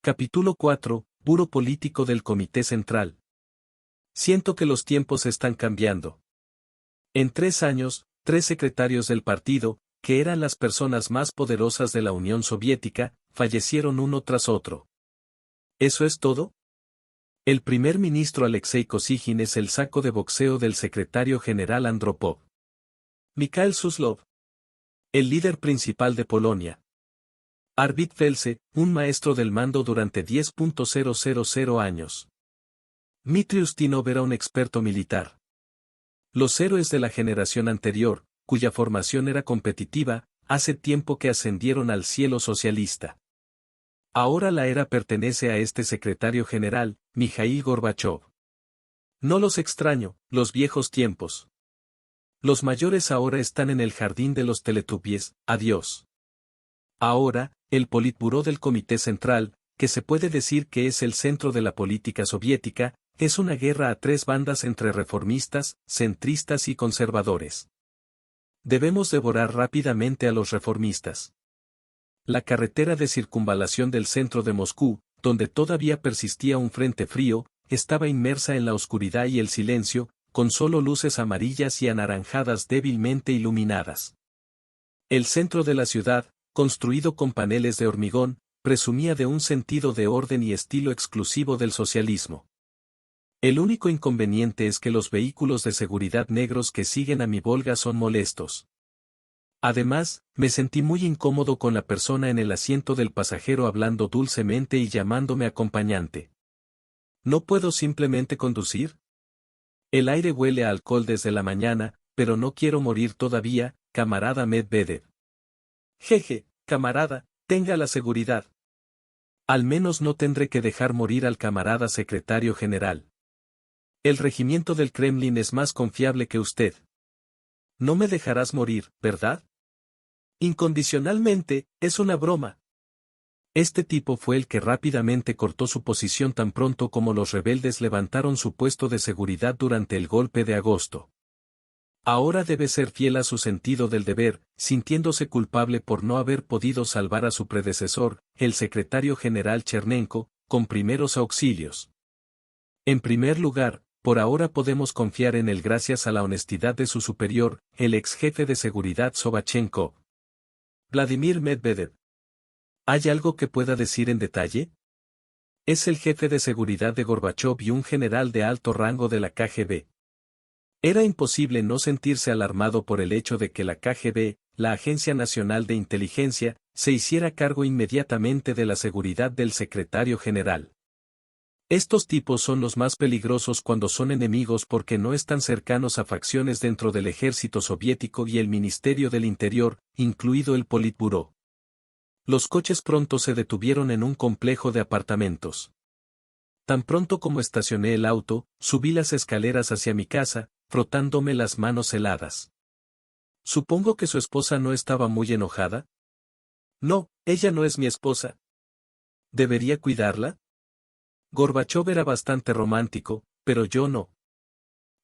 Capítulo 4. Buro político del Comité Central. Siento que los tiempos están cambiando. En 3 años, 3 secretarios del partido, que eran las personas más poderosas de la Unión Soviética, fallecieron uno tras otro. ¿Eso es todo? El primer ministro Alexei Kosygin es el saco de boxeo del secretario general Andropov. Mikhail Suslov. El líder principal de Polonia. Arvid Felse, un maestro del mando durante 10.000 años. Dmitry Ustinov era un experto militar. Los héroes de la generación anterior, cuya formación era competitiva, hace tiempo que ascendieron al cielo socialista. Ahora la era pertenece a este secretario general, Mikhail Gorbachov. No los extraño, los viejos tiempos. Los mayores ahora están en el jardín de los Teletubbies, adiós. Ahora, el Politburó del Comité Central, que se puede decir que es el centro de la política soviética, es una guerra a 3 bandas entre reformistas, centristas y conservadores. Debemos devorar rápidamente a los reformistas. La carretera de circunvalación del centro de Moscú, donde todavía persistía un frente frío, estaba inmersa en la oscuridad y el silencio, con solo luces amarillas y anaranjadas débilmente iluminadas. El centro de la ciudad, construido con paneles de hormigón, presumía de un sentido de orden y estilo exclusivo del socialismo. El único inconveniente es que los vehículos de seguridad negros que siguen a mi Volga son molestos. Además, me sentí muy incómodo con la persona en el asiento del pasajero hablando dulcemente y llamándome acompañante. ¿No puedo simplemente conducir? El aire huele a alcohol desde la mañana, pero no quiero morir todavía, camarada Medvedev. Jeje, camarada, tenga la seguridad. Al menos no tendré que dejar morir al camarada secretario general. El regimiento del Kremlin es más confiable que usted. No me dejarás morir, ¿verdad? Incondicionalmente, es una broma. Este tipo fue el que rápidamente cortó su posición tan pronto como los rebeldes levantaron su puesto de seguridad durante el golpe de agosto. Ahora debe ser fiel a su sentido del deber, sintiéndose culpable por no haber podido salvar a su predecesor, el secretario general Chernenko, con primeros auxilios. En primer lugar, por ahora podemos confiar en él gracias a la honestidad de su superior, el ex jefe de seguridad Sobachenko. Vladimir Medvedev. ¿Hay algo que pueda decir en detalle? Es el jefe de seguridad de Gorbachov y un general de alto rango de la KGB. Era imposible no sentirse alarmado por el hecho de que la KGB, la Agencia Nacional de Inteligencia, se hiciera cargo inmediatamente de la seguridad del secretario general. Estos tipos son los más peligrosos cuando son enemigos porque no están cercanos a facciones dentro del ejército soviético y el Ministerio del Interior, incluido el Politburó. Los coches pronto se detuvieron en un complejo de apartamentos. Tan pronto como estacioné el auto, subí las escaleras hacia mi casa, frotándome las manos heladas. Supongo que su esposa no estaba muy enojada. No, ella no es mi esposa. ¿Debería cuidarla? Gorbachov era bastante romántico, pero yo no.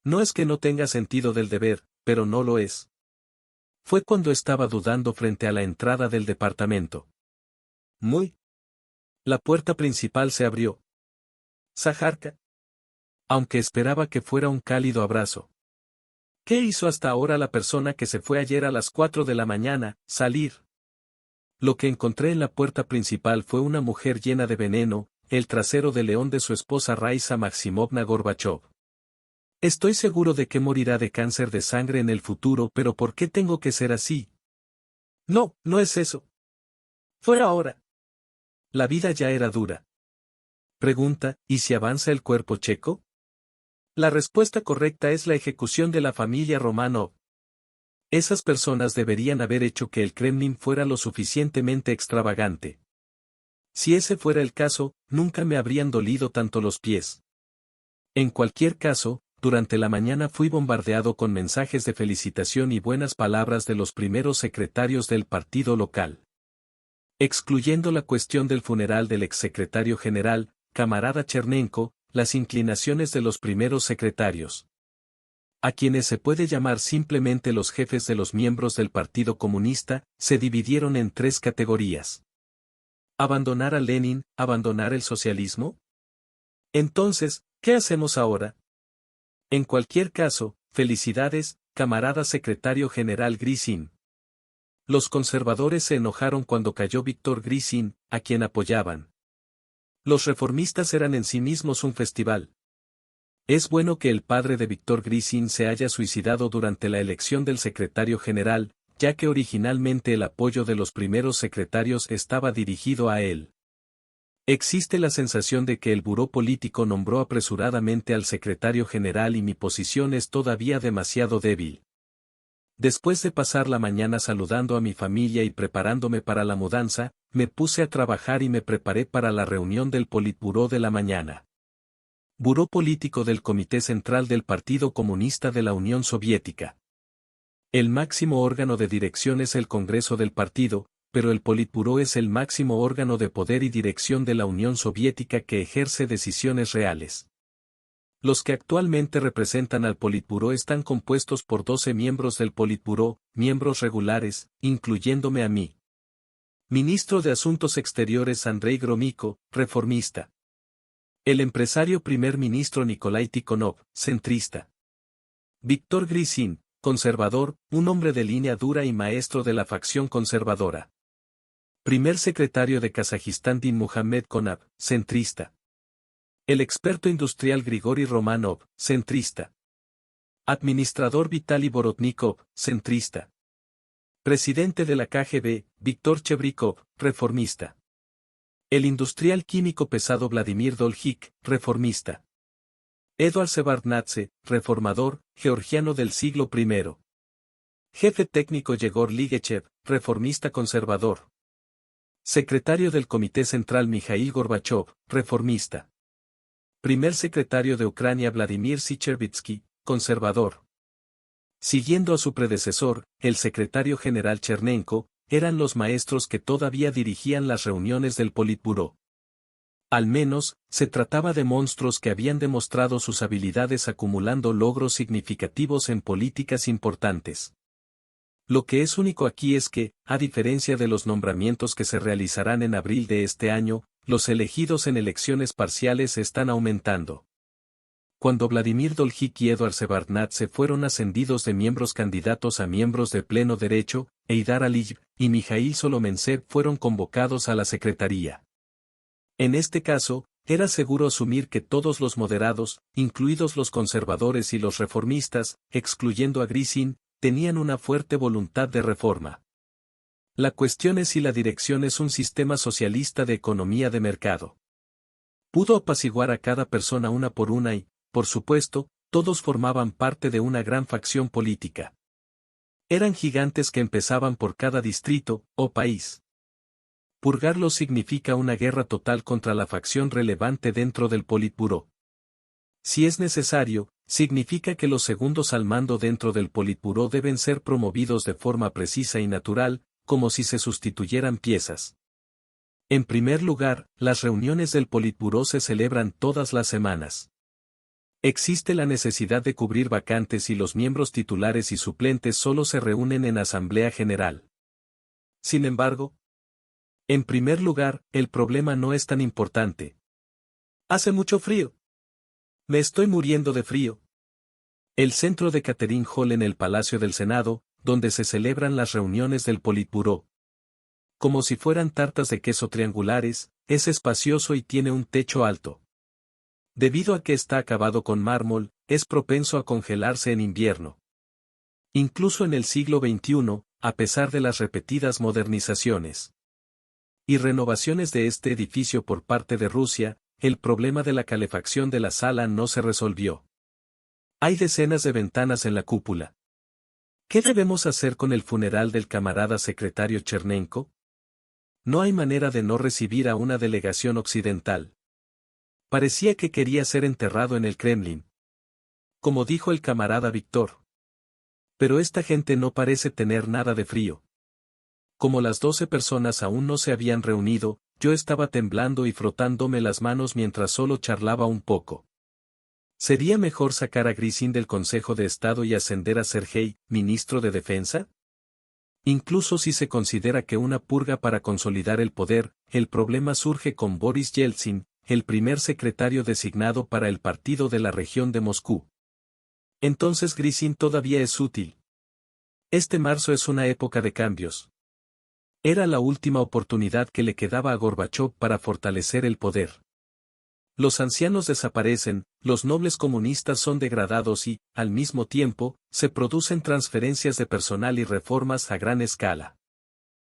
No es que no tenga sentido del deber, pero no lo es. Fue cuando estaba dudando frente a la entrada del departamento. La puerta principal se abrió. Sajarka. Aunque esperaba que fuera un cálido abrazo. ¿Qué hizo hasta ahora la persona que se fue ayer a las 4 de la mañana, salir? Lo que encontré en la puerta principal fue una mujer llena de veneno, el trasero de león de su esposa Raisa Maximovna Gorbachov. Estoy seguro de que morirá de cáncer de sangre en el futuro, pero ¿por qué tengo que ser así? No, no es eso. Fuera ahora. La vida ya era dura. Pregunta, ¿y si avanza el cuerpo checo? La respuesta correcta es la ejecución de la familia Romanov. Esas personas deberían haber hecho que el Kremlin fuera lo suficientemente extravagante. Si ese fuera el caso, nunca me habrían dolido tanto los pies. En cualquier caso, durante la mañana fui bombardeado con mensajes de felicitación y buenas palabras de los primeros secretarios del partido local. Excluyendo la cuestión del funeral del exsecretario general, camarada Chernenko, las inclinaciones de los primeros secretarios, a quienes se puede llamar simplemente los jefes de los miembros del Partido Comunista, se dividieron en 3 categorías. ¿Abandonar a Lenin, abandonar el socialismo? Entonces, ¿qué hacemos ahora? En cualquier caso, felicidades, camarada secretario general Grisin. Los conservadores se enojaron cuando cayó Víctor Grisin, a quien apoyaban. Los reformistas eran en sí mismos un festival. Es bueno que el padre de Víctor Grisin se haya suicidado durante la elección del secretario general, ya que originalmente el apoyo de los primeros secretarios estaba dirigido a él. Existe la sensación de que el buró político nombró apresuradamente al secretario general y mi posición es todavía demasiado débil. Después de pasar la mañana saludando a mi familia y preparándome para la mudanza, me puse a trabajar y me preparé para la reunión del Politburó de la mañana. Buró político del Comité Central del Partido Comunista de la Unión Soviética. El máximo órgano de dirección es el Congreso del Partido, pero el Politburó es el máximo órgano de poder y dirección de la Unión Soviética que ejerce decisiones reales. Los que actualmente representan al Politburó están compuestos por 12 miembros del Politburó, miembros regulares, incluyéndome a mí. Ministro de Asuntos Exteriores Andrei Gromyko, reformista. El empresario primer ministro Nikolai Tikhonov, centrista. Víctor Grisin, conservador, un hombre de línea dura y maestro de la facción conservadora. Primer secretario de Kazajistán Dinmuhamed Konab, centrista. El experto industrial Grigori Romanov, centrista. Administrador Vitaly Borotnikov, centrista. Presidente de la KGB, Viktor Chebrikov, reformista. El industrial químico pesado Vladimir Dolhik, reformista. Eduard Shevardnadze, reformador, georgiano del siglo I. Jefe técnico Yegor Ligechev, reformista conservador. Secretario del Comité Central Mikhail Gorbachev, reformista. Primer secretario de Ucrania Vladimir Sichervitsky, conservador. Siguiendo a su predecesor, el secretario general Chernenko, eran los maestros que todavía dirigían las reuniones del Politburó. Al menos, se trataba de monstruos que habían demostrado sus habilidades acumulando logros significativos en políticas importantes. Lo que es único aquí es que, a diferencia de los nombramientos que se realizarán en abril de este año, los elegidos en elecciones parciales están aumentando. Cuando Vladimir Dolhik y Eduard Shevardnadze fueron ascendidos de miembros candidatos a miembros de pleno derecho, Eidar Aliyev y Mijail Solomensev fueron convocados a la secretaría. En este caso, era seguro asumir que todos los moderados, incluidos los conservadores y los reformistas, excluyendo a Grisin, tenían una fuerte voluntad de reforma. La cuestión es si la dirección es un sistema socialista de economía de mercado. Pudo apaciguar a cada persona una por una y, por supuesto, todos formaban parte de una gran facción política. Eran gigantes que empezaban por cada distrito, o país. Purgarlos significa una guerra total contra la facción relevante dentro del Politburó. Si es necesario, significa que los segundos al mando dentro del Politburó deben ser promovidos de forma precisa y natural, como si se sustituyeran piezas. En primer lugar, las reuniones del Politburó se celebran todas las semanas. Existe la necesidad de cubrir vacantes y los miembros titulares y suplentes solo se reúnen en Asamblea General. Sin embargo, en primer lugar, el problema no es tan importante. Hace mucho frío. Me estoy muriendo de frío. El centro de Catherine Hall en el Palacio del Senado, donde se celebran las reuniones del Politburó. Como si fueran tartas de queso triangulares, es espacioso y tiene un techo alto. Debido a que está acabado con mármol, es propenso a congelarse en invierno. Incluso en el siglo XXI, a pesar de las repetidas modernizaciones y renovaciones de este edificio por parte de Rusia, el problema de la calefacción de la sala no se resolvió. Hay decenas de ventanas en la cúpula. ¿Qué debemos hacer con el funeral del camarada secretario Chernenko? No hay manera de no recibir a una delegación occidental. Parecía que quería ser enterrado en el Kremlin. Como dijo el camarada Víctor. Pero esta gente no parece tener nada de frío. Como las 12 personas aún no se habían reunido, yo estaba temblando y frotándome las manos mientras solo charlaba un poco. ¿Sería mejor sacar a Grisin del Consejo de Estado y ascender a Sergei, ministro de Defensa? Incluso si se considera que una purga para consolidar el poder, el problema surge con Boris Yeltsin, el primer secretario designado para el partido de la región de Moscú. Entonces Grisin todavía es útil. Este marzo es una época de cambios. Era la última oportunidad que le quedaba a Gorbachov para fortalecer el poder. Los ancianos desaparecen, los nobles comunistas son degradados y, al mismo tiempo, se producen transferencias de personal y reformas a gran escala.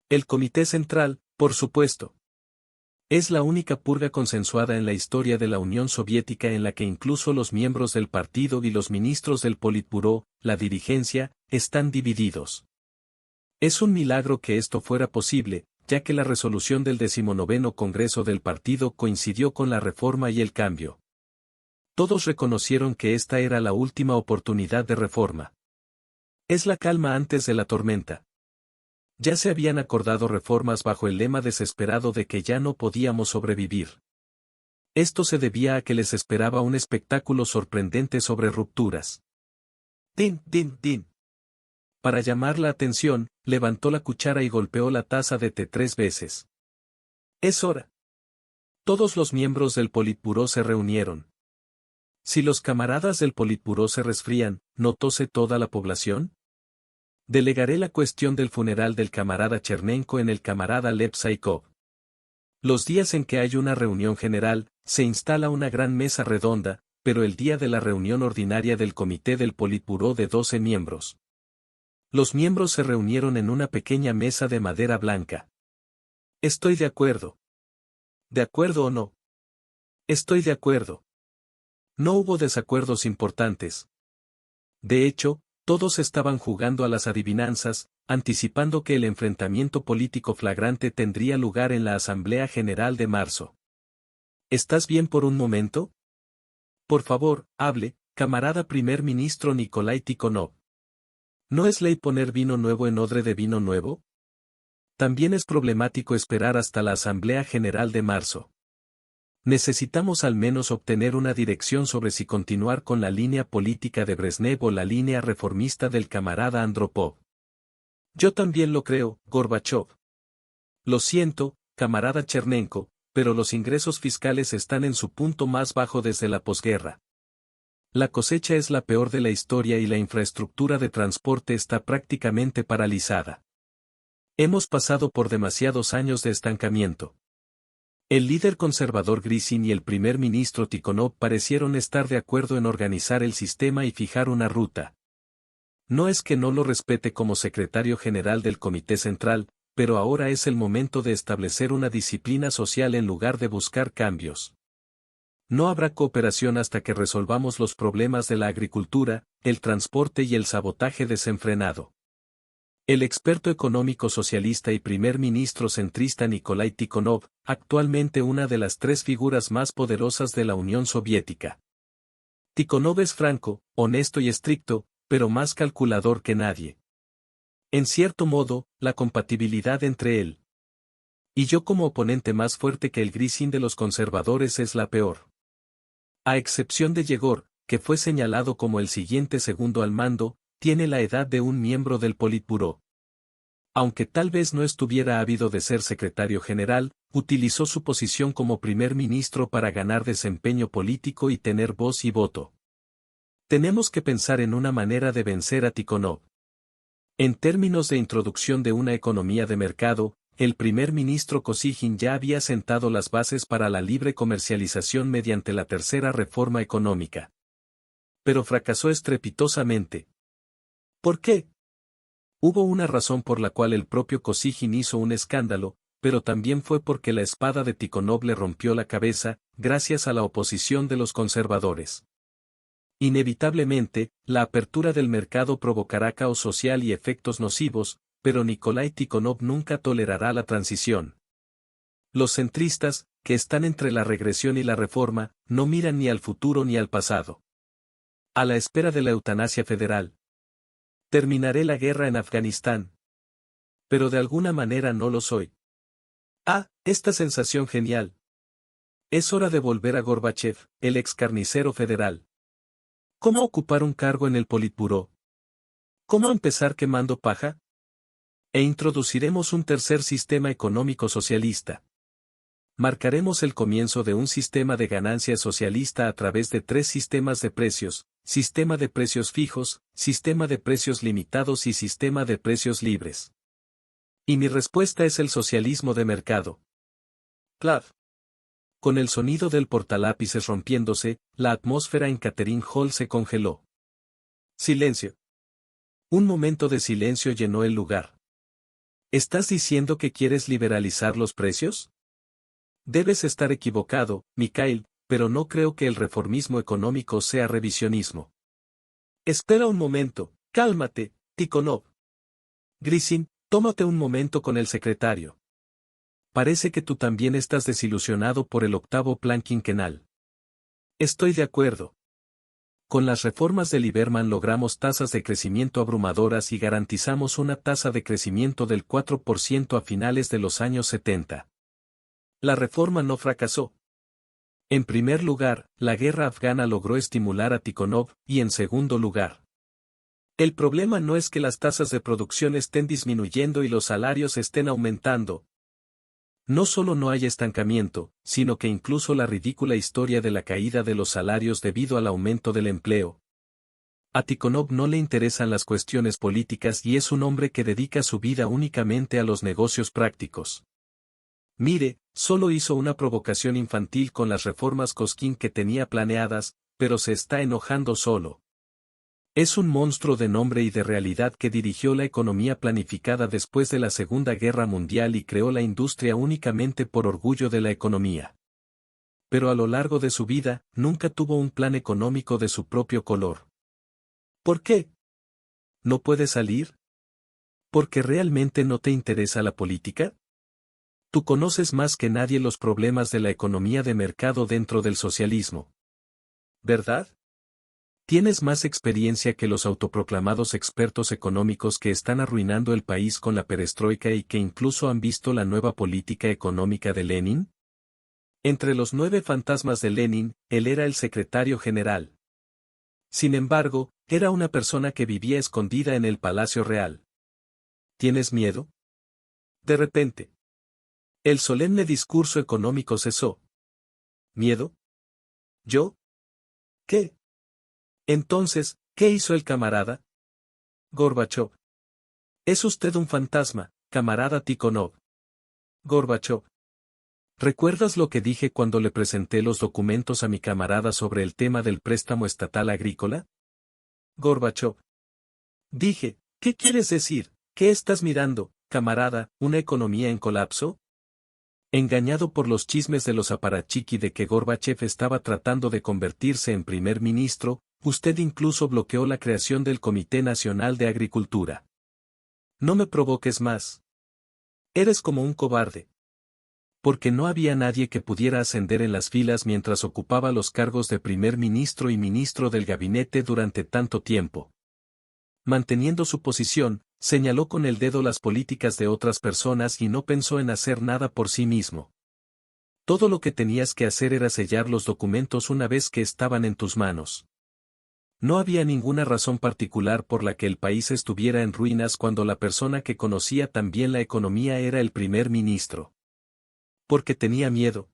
El Comité Central, por supuesto. Es la única purga consensuada en la historia de la Unión Soviética en la que incluso los miembros del partido y los ministros del Politburó, la dirigencia, están divididos. Es un milagro que esto fuera posible, ya que la resolución del 19º Congreso del partido coincidió con la reforma y el cambio. Todos reconocieron que esta era la última oportunidad de reforma. Es la calma antes de la tormenta. Ya se habían acordado reformas bajo el lema desesperado de que ya no podíamos sobrevivir. Esto se debía a que les esperaba un espectáculo sorprendente sobre rupturas. ¡Tin, tin, tin! Para llamar la atención, levantó la cuchara y golpeó la taza de té 3 veces. ¡Es hora! Todos los miembros del Politburó se reunieron. Si los camaradas del Politburó se resfrían, ¿no tose toda la población? Delegaré la cuestión del funeral del camarada Chernenko en el camarada Lev Saikov. Los días en que hay una reunión general, se instala una gran mesa redonda, pero el día de la reunión ordinaria del comité del Politburó de 12 miembros. Los miembros se reunieron en una pequeña mesa de madera blanca. Estoy de acuerdo. ¿De acuerdo o no? Estoy de acuerdo. No hubo desacuerdos importantes. De hecho, todos estaban jugando a las adivinanzas, anticipando que el enfrentamiento político flagrante tendría lugar en la Asamblea General de marzo. ¿Estás bien por un momento? Por favor, hable, camarada primer ministro Nikolai Tikhonov. ¿No es ley poner vino nuevo en odre de vino nuevo? También es problemático esperar hasta la Asamblea General de marzo. Necesitamos al menos obtener una dirección sobre si continuar con la línea política de Brezhnev o la línea reformista del camarada Andropov. Yo también lo creo, Gorbachov. Lo siento, camarada Chernenko, pero los ingresos fiscales están en su punto más bajo desde la posguerra. La cosecha es la peor de la historia y la infraestructura de transporte está prácticamente paralizada. Hemos pasado por demasiados años de estancamiento. El líder conservador Grisin y el primer ministro Tikhonov parecieron estar de acuerdo en organizar el sistema y fijar una ruta. No es que no lo respete como secretario general del Comité Central, pero ahora es el momento de establecer una disciplina social en lugar de buscar cambios. No habrá cooperación hasta que resolvamos los problemas de la agricultura, el transporte y el sabotaje desenfrenado. El experto económico socialista y primer ministro centrista Nikolai Tikhonov, actualmente una de las 3 figuras más poderosas de la Unión Soviética. Tikhonov es franco, honesto y estricto, pero más calculador que nadie. En cierto modo, la compatibilidad entre él y yo como oponente más fuerte que el Grisin de los conservadores es la peor. A excepción de Yegor, que fue señalado como el siguiente segundo al mando, tiene la edad de un miembro del Politburó. Aunque tal vez no estuviera ávido de ser secretario general, utilizó su posición como primer ministro para ganar desempeño político y tener voz y voto. Tenemos que pensar en una manera de vencer a Tikhonov. En términos de introducción de una economía de mercado, el primer ministro Kosygin ya había sentado las bases para la libre comercialización mediante la tercera reforma económica. Pero fracasó estrepitosamente. ¿Por qué? Hubo una razón por la cual el propio Kosygin hizo un escándalo, pero también fue porque la espada de Tikhonov le rompió la cabeza, gracias a la oposición de los conservadores. Inevitablemente, la apertura del mercado provocará caos social y efectos nocivos, pero Nikolai Tikhonov nunca tolerará la transición. Los centristas, que están entre la regresión y la reforma, no miran ni al futuro ni al pasado. A la espera de la eutanasia federal. Terminaré la guerra en Afganistán. Pero de alguna manera no lo soy. Ah, esta sensación genial. Es hora de volver a Gorbachev, el ex carnicero federal. ¿Cómo ocupar un cargo en el Politburó? ¿Cómo empezar quemando paja? E introduciremos un tercer sistema económico socialista. Marcaremos el comienzo de un sistema de ganancia socialista a través de tres sistemas de precios: sistema de precios fijos, sistema de precios limitados y sistema de precios libres. Y mi respuesta es el socialismo de mercado. Clav. Con el sonido del portalápices rompiéndose, la atmósfera en Catherine Hall se congeló. Silencio. Un momento de silencio llenó el lugar. ¿Estás diciendo que quieres liberalizar los precios? Debes estar equivocado, Mikhail, pero no creo que el reformismo económico sea revisionismo. Espera un momento, cálmate, Tikhonov. Grisin, tómate un momento con el secretario. Parece que tú también estás desilusionado por el octavo plan quinquenal. Estoy de acuerdo. Con las reformas de Lieberman logramos tasas de crecimiento abrumadoras y garantizamos una tasa de crecimiento del 4% a finales de los años 70. La reforma no fracasó. En primer lugar, la guerra afgana logró estimular a Tikhonov, y en segundo lugar, el problema no es que las tasas de producción estén disminuyendo y los salarios estén aumentando. No solo no hay estancamiento, sino que incluso la ridícula historia de la caída de los salarios debido al aumento del empleo. A Tikhonov no le interesan las cuestiones políticas y es un hombre que dedica su vida únicamente a los negocios prácticos. Mire, solo hizo una provocación infantil con las reformas Cosquín que tenía planeadas, pero se está enojando solo. Es un monstruo de nombre y de realidad que dirigió la economía planificada después de la Segunda Guerra Mundial y creó la industria únicamente por orgullo de la economía. Pero a lo largo de su vida, nunca tuvo un plan económico de su propio color. ¿Por qué? ¿No puede salir? ¿Porque realmente no te interesa la política? Tú conoces más que nadie los problemas de la economía de mercado dentro del socialismo. ¿Verdad? Tienes más experiencia que los autoproclamados expertos económicos que están arruinando el país con la perestroika y que incluso han visto la nueva política económica de Lenin. Entre los 9 fantasmas de Lenin, él era el secretario general. Sin embargo, era una persona que vivía escondida en el Palacio Real. ¿Tienes miedo? De repente, el solemne discurso económico cesó. ¿Miedo? ¿Yo? ¿Qué? Entonces, ¿qué hizo el camarada? Gorbachov. Es usted un fantasma, camarada Tikhonov. Gorbachov. ¿Recuerdas lo que dije cuando le presenté los documentos a mi camarada sobre el tema del préstamo estatal agrícola? Gorbachov. Dije, ¿qué quieres decir? ¿Qué estás mirando, camarada, una economía en colapso? Engañado por los chismes de los aparachiqui de que Gorbachev estaba tratando de convertirse en primer ministro, usted incluso bloqueó la creación del Comité Nacional de Agricultura. No me provoques más. Eres como un cobarde. Porque no había nadie que pudiera ascender en las filas mientras ocupaba los cargos de primer ministro y ministro del gabinete durante tanto tiempo. Manteniendo su posición, señaló con el dedo las políticas de otras personas y no pensó en hacer nada por sí mismo. Todo lo que tenías que hacer era sellar los documentos una vez que estaban en tus manos. No había ninguna razón particular por la que el país estuviera en ruinas cuando la persona que conocía tan bien la economía era el primer ministro. Porque tenía miedo.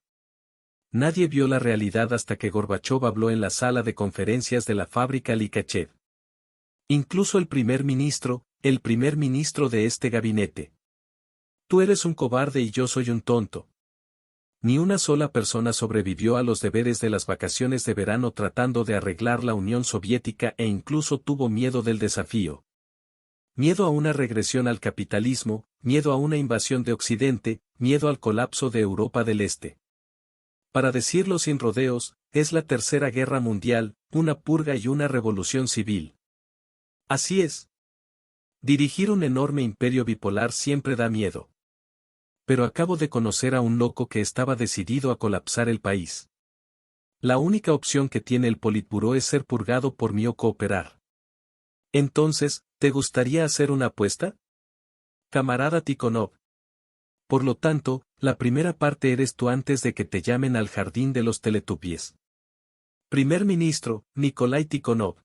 Nadie vio la realidad hasta que Gorbachov habló en la sala de conferencias de la fábrica Likachev. Incluso el primer ministro de este gabinete. Tú eres un cobarde y yo soy un tonto. Ni una sola persona sobrevivió a los deberes de las vacaciones de verano tratando de arreglar la Unión Soviética e incluso tuvo miedo del desafío. Miedo a una regresión al capitalismo, miedo a una invasión de Occidente, miedo al colapso de Europa del Este. Para decirlo sin rodeos, es la Tercera Guerra Mundial, una purga y una revolución civil. Así es. Dirigir un enorme imperio bipolar siempre da miedo. Pero acabo de conocer a un loco que estaba decidido a colapsar el país. La única opción que tiene el Politburó es ser purgado por mí o cooperar. Entonces, ¿te gustaría hacer una apuesta? Camarada Tikhonov. Por lo tanto, la primera parte eres tú antes de que te llamen al jardín de los Teletubbies. Primer ministro, Nikolai Tikhonov.